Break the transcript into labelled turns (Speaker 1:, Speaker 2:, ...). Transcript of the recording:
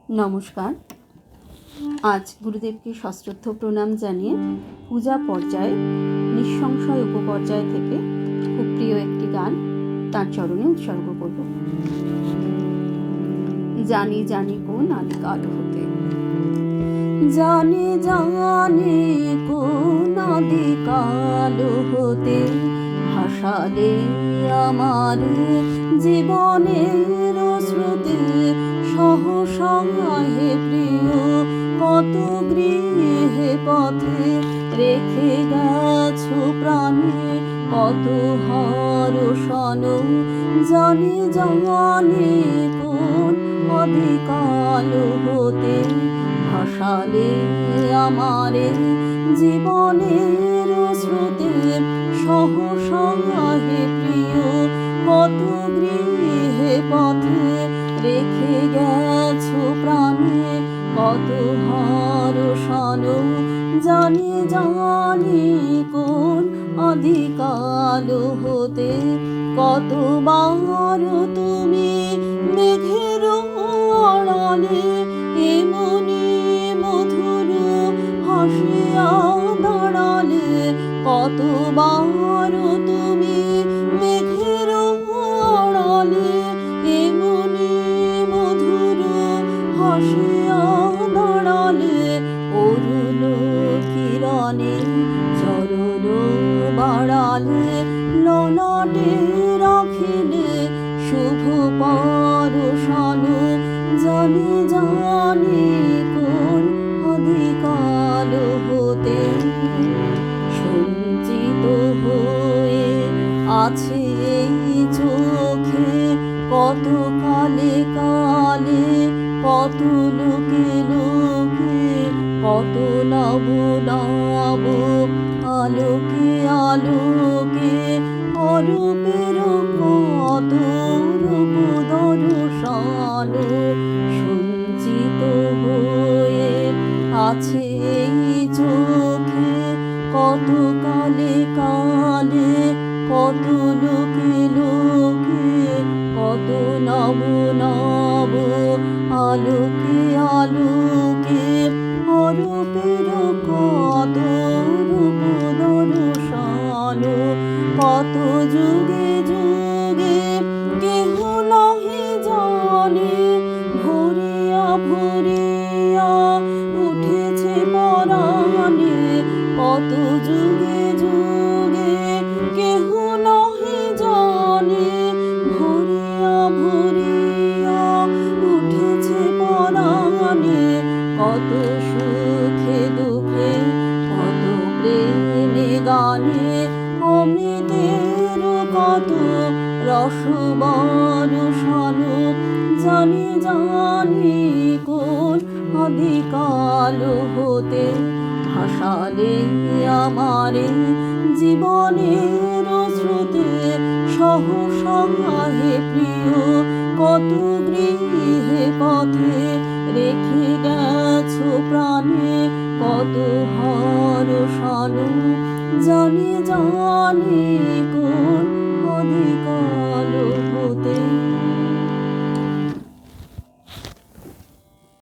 Speaker 1: নমস্কার। আজ গুরুদেবকে সশ্রদ্ধ প্রণাম জানিয়ে পূজা পর্যায়ে নিঃসংশয় উপপর্যায় থেকে খুব প্রিয় একটি গান তার চরণে উৎসর্গ করব। জানি জানি কোন আদিকাল হতে, জানি জানি কোন আদিকাল হতে ভাসালে আমার জীবনের স্রোতে সহসা হে প্রিয় কত গৃহে পথে রেখে গেছো প্রাণে কত হরষণ জানি জানি কোন আদিকাল হতে ভাসালে আমারে জীবনের স্রোতে সহসা হে প্রিয় কত গৃহে পথে রেখে গেছো প্রাণে কত হরষণ জানি জানি কোন আদিকাল হতে কতবার তুমি মেঘের আড়ালে এমনি মধুর হাসিয়া দাঁড়ালে কতবার তুমি মেঘের আড়ালে এমনি মধুর হাসিয়া দাঁড়ালে অরুণ কিরণে চরণ বাড়ালে ললাটে রাখিলে শুভ পরশন জানি জানি কোন আদিকাল হতে সঞ্চিত হয়ে আছে এই চোখে কত কালে কালে কত লোকে লোকে কত নব নব আলোকে আলোকে অরূপের কত রূপ দর্শন সঞ্চিত হয়ে আছে এই চোখে কত কালে কালে কত লোকে লোকে কত নব নব আলোকে আলোকে অরূপের কত রূপ দর্শন কত যুগে যুগে কেহ নহি জানে ভরিয়া ভরিয়া উঠেছে পরাণে কত যুগে যুগে কেহ নহি জানে ভরিয়া ভরিয়া উঠেছে পরাণে কত সুখে দুঃখে কত প্রেমে গানে অমৃতের কত রসবর্ষণ জানি জানি কোন আদিকাল হতে ভাসালে আমারে জীবনের স্রোতে সহসা হে প্রিয় কত গৃহে পথে রেখে গেছো প্রাণে কত হরষণ জানি জানি কোন আদিকাল হতে।